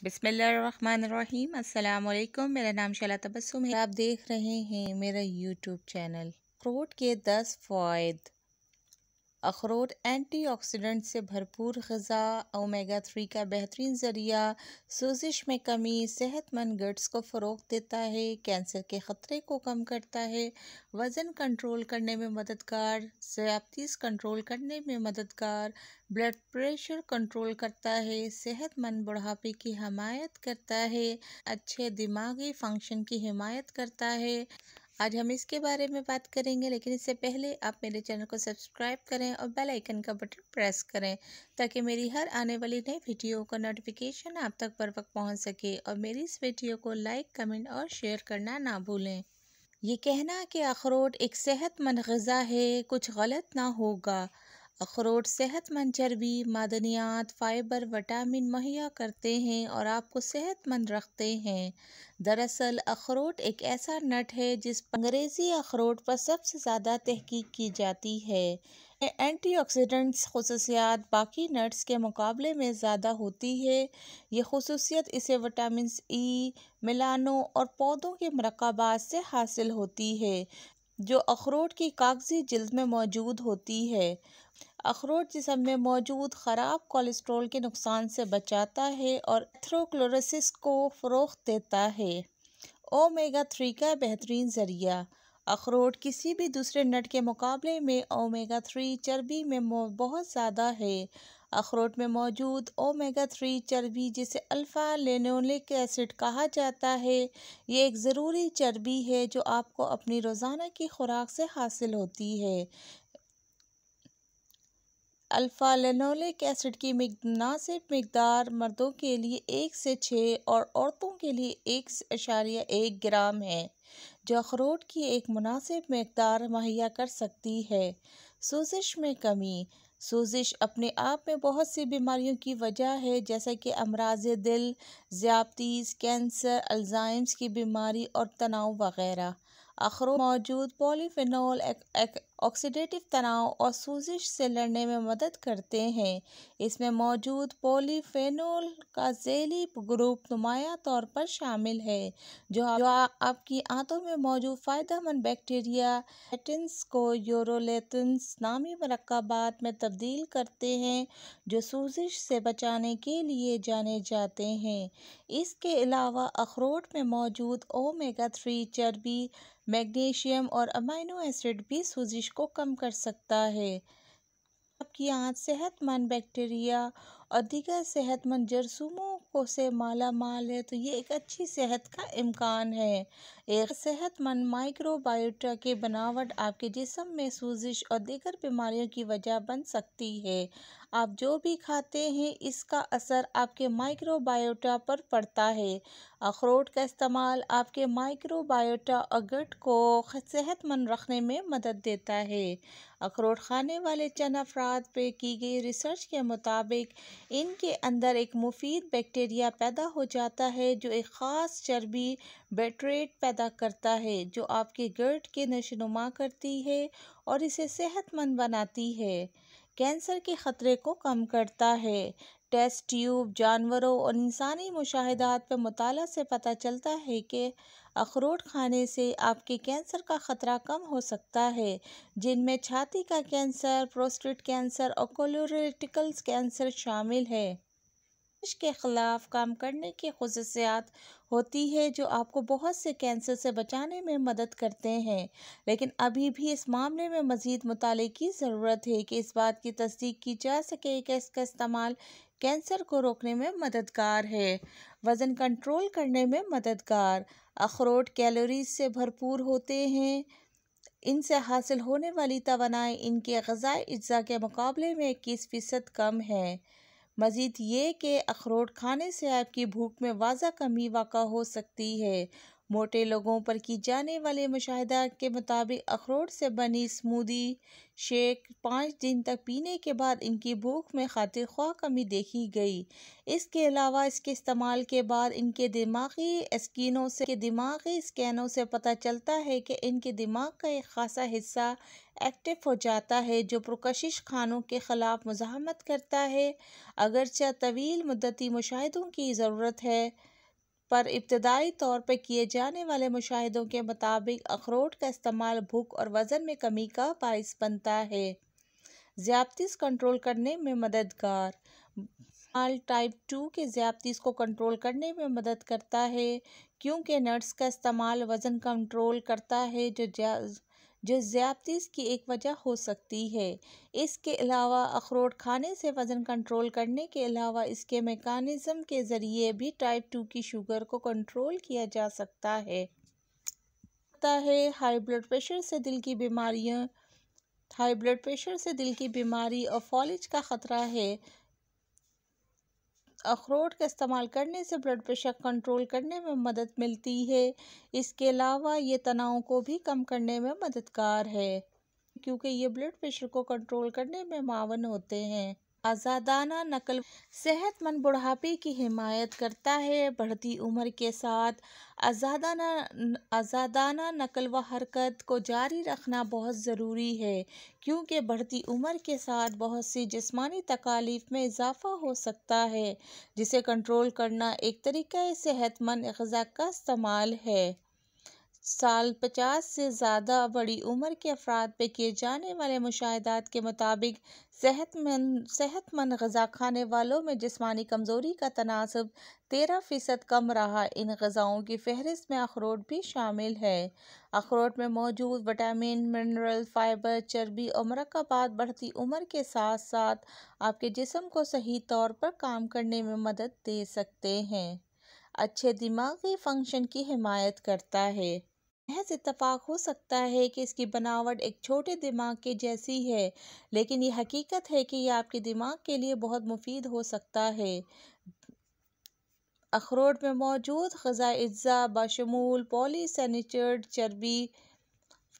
बिस्मिल्लाहिर्रहमानिर्रहीम। अस्सलाम वालेकुम। मेरा नाम शैला तबस्सुम है। आप देख रहे हैं मेरा यूट्यूब चैनल। अखरोट के 10 फ़वाइद। अखरोट एंटीऑक्सीडेंट से भरपूर ग़िज़ा, ओमेगा 3 का बेहतरीन ज़रिया, सोजिश में कमी, सेहतमंद गट्स को फ़रोग़ देता है, कैंसर के ख़तरे को कम करता है, वज़न कंट्रोल करने में मददगार, ज़याबितीज़ कंट्रोल करने में मददगार, ब्लड प्रेशर कंट्रोल करता है, सेहतमंद बुढ़ापे की हिमायत करता है, अच्छे दिमागी फ़ंक्शन की हिमायत करता है। आज हम इसके बारे में बात करेंगे, लेकिन इससे पहले आप मेरे चैनल को सब्सक्राइब करें और बेल आइकन का बटन प्रेस करें ताकि मेरी हर आने वाली नई वीडियो का नोटिफिकेशन आप तक बर वक्त पहुँच सके। और मेरी इस वीडियो को लाइक, कमेंट और शेयर करना ना भूलें। ये कहना कि अखरोट एक सेहतमंद ग़िज़ा है कुछ गलत ना होगा। अखरोट सेहतमंद चर्बी, मादनियात, फाइबर, विटामिन मुहैया करते हैं और आपको सेहतमंद रखते हैं। दरअसल अखरोट एक ऐसा नट है जिस पर अंग्रेज़ी अखरोट पर सबसे ज़्यादा तहकीक की जाती है। एंटीऑक्सीडेंट्स ख़ुसूसियात बाकी नट्स के मुकाबले में ज़्यादा होती है। ये ख़ुसूसियत इसे विटामिन ई, मिलानो और पौधों के मरकबात से हासिल होती है जो अखरोट की कागजी जिल्द में मौजूद होती है। अखरोट जिस्म में मौजूद ख़राब कोलेस्ट्रॉल के नुकसान से बचाता है और एथेरोस्क्लेरोसिस को फ़रोग़ देता है। ओमेगा 3 का बेहतरीन ज़रिया। अखरोट किसी भी दूसरे नट के मुकाबले में ओमेगा 3 चर्बी में बहुत ज़्यादा है। अखरोट में मौजूद ओमेगा 3 चर्बी, जिसे अल्फ़ा लिनोलिक एसिड कहा जाता है, ये एक ज़रूरी चर्बी है जो आपको अपनी रोज़ाना की खुराक से हासिल होती है। अल्फ़ा लिनोलिक एसिड की मुनासिब मिकदार मर्दों के लिए 1 से 6 और औरतों के लिए 1.1 ग्राम है, जो अखरोट की एक मुनासिब मिकदार मुहैया कर सकती है। सोजिश में कमी। सोजिश अपने आप में बहुत सी बीमारियों की वजह है, जैसे कि अमराज दिल, ज़याबितीज़, कैंसर, अल्ज़ाइमर्स की बीमारी और तनाव वगैरह। अखरोट मौजूद पॉलीफेनॉल ऑक्सीडेटिव तनाव और सूजिश से लड़ने में मदद करते हैं। इसमें मौजूद पॉलीफेनॉल का ज़ैली ग्रुप नुमाया तौर पर शामिल है, जो आपकी आंतों में मौजूद फ़ायदेमंद बैक्टीरिया लेटेंस को यूरोलेटेंस नामी मरकबात में तब्दील करते हैं, जो सूजिश से बचाने के लिए जाने जाते हैं। इसके अलावा अखरोट में मौजूद ओमेगा 3 चर्बी, मैग्नीशियम और अमीनो एसिड भी सूजिश को कम कर सकता है। आपकी आंत सेहतमंद बैक्टीरिया और दीगर सेहतमंद जरासीमों से माला माल है, तो ये एक अच्छी सेहत का इम्कान है। एक सेहतमंद माइक्रोबायोटा की बनावट आपके जिस्म में सूजिश और दीगर बीमारियों की वजह बन सकती है। आप जो भी खाते हैं, इसका असर आपके माइक्रोबायोटा पर पड़ता है। अखरोट का इस्तेमाल आपके माइक्रोबायोटा और गट को सेहतमंद रखने में मदद देता है। अखरोट खाने वाले चंद अफराद पे की गई रिसर्च के मुताबिक इनके अंदर एक मुफीद बैक्टीरिया पैदा हो जाता है जो एक ख़ास चर्बी बेट्रेट पैदा करता है, जो आपके गट के नशोनुमा करती है और इसे सेहतमंद बनाती है। कैंसर के ख़तरे को कम करता है। टेस्ट ट्यूब जानवरों और इंसानी मुशाहिदात पर मुताला से पता चलता है कि अखरोट खाने से आपके कैंसर का ख़तरा कम हो सकता है, जिनमें छाती का कैंसर, प्रोस्टेट कैंसर और कोलोरेक्टल कैंसर शामिल है। के ख़िलाफ़ काम करने की ख़ुसूसियात होती है जो आपको बहुत से कैंसर से बचाने में मदद करते हैं, लेकिन अभी भी इस मामले में मज़ीद मुताले की ज़रूरत है कि इस बात की तस्दीक की जा सके कि इसका इस्तेमाल कैंसर को रोकने में मददगार है। वज़न कंट्रोल करने में मददगार। अखरोट कैलोरीज से भरपूर होते हैं। इनसे हासिल होने वाली तवानाई इनके ग़िज़ाई अज्जा के मुकाबले में 21% कम है। मज़ीद ये कि अखरोट खाने से आपकी भूख में वाज़ा कमी वाक़ा हो सकती है मोटे लोगों पर की जाने वाले मुशाहिदा के मुताबिक अखरोट से बनी स्मूदी शेक 5 दिन तक पीने के बाद इनकी भूख में खातिर ख्वाह कमी देखी गई। इसके अलावा इसके इस्तेमाल के बाद इनके दिमागी स्कैनों से पता चलता है कि इनके दिमाग का एक खासा हिस्सा एक्टिव हो जाता है जो पुरकशिश खानों के ख़िलाफ़ मुज़ाहमत करता है। अगरचे तवील मुद्दती मुशाहिदों की ज़रूरत है, पर इब्तदाई तौर पर किए जाने वाले मुशाहिदों के मुताबिक अखरोट का इस्तेमाल भूख और वज़न में कमी का बाइस बनता है। ज़्यादतीस कंट्रोल करने में मददगार। माल टाइप 2 के ज़्यादतीस को कंट्रोल करने में मदद करता है क्योंकि नट्स का इस्तेमाल वज़न कंट्रोल करता है जो ज़्यादतीस की एक वजह हो सकती है। इसके अलावा अखरोट खाने से वज़न कंट्रोल करने के अलावा इसके मेकानिज़म के ज़रिए भी टाइप 2 की शुगर को कंट्रोल किया जा सकता है। हाई ब्लड प्रेशर से दिल की बीमारी और फॉलिज का ख़तरा है। अखरोट का इस्तेमाल करने से ब्लड प्रेशर कंट्रोल करने में मदद मिलती है। इसके अलावा ये तनाव को भी कम करने में मददगार है क्योंकि ये ब्लड प्रेशर को कंट्रोल करने में मावन होते हैं। आज़ादाना नकल सेहतमंद बुढ़ापे की हिमायत करता है। बढ़ती उम्र के साथ आज़ादाना नकल व हरकत को जारी रखना बहुत ज़रूरी है क्योंकि बढ़ती उम्र के साथ बहुत सी जिस्मानी तकालीफ में इजाफ़ा हो सकता है, जिसे कंट्रोल करना एक तरीक़ा सेहतमंद ग़िज़ा का इस्तेमाल है। साल 50 से ज़्यादा बड़ी उम्र के अफराद पे किए जाने वाले मुशाहिदात के मुताबिक सेहतमंद ग़िज़ा खाने वालों में जिस्मानी कमज़ोरी का तनासब 13% कम रहा। इन ग़िज़ाओं की फ़हरिस्त में अखरोट भी शामिल है। अखरोट में मौजूद विटामिन, मिनरल, फ़ाइबर, चर्बी और मरकबात बढ़ती उम्र के साथ साथ आपके जिस्म को सही तौर पर काम करने में मदद दे सकते हैं। अच्छे दिमागी फ़ंक्शन की हिमायत करता है। महज इत्तफ़ाक हो सकता है कि इसकी बनावट एक छोटे दिमाग के जैसी है, लेकिन ये हकीकत है कि यह आपके दिमाग के लिए बहुत मुफीद हो सकता है। अखरोट में मौजूद ग़िज़ाई अज्जा बशमूल पॉलीअनसैचुरेटेड चर्बी,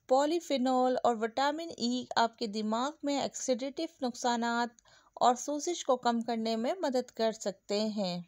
पॉलीफिनोल और विटामिन ई आपके दिमाग में ऑक्सीडेटिव नुकसानात और सोजिश को कम करने में मदद कर सकते हैं।